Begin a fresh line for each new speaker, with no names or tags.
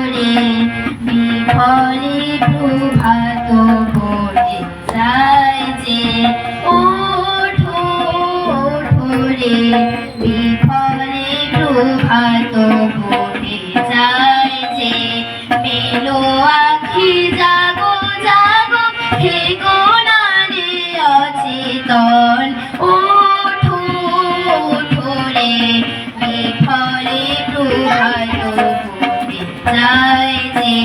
রে বিফলে প্রভাত বলে যায় যে ওঠো ওঠো রে বিফলে প্রভাত বলে যায় যে মেলো আখি জাগো জাগো হে গো নারী অচেতন ওঠো ওঠো রে বিফলে প্রভাত বলে যায় যে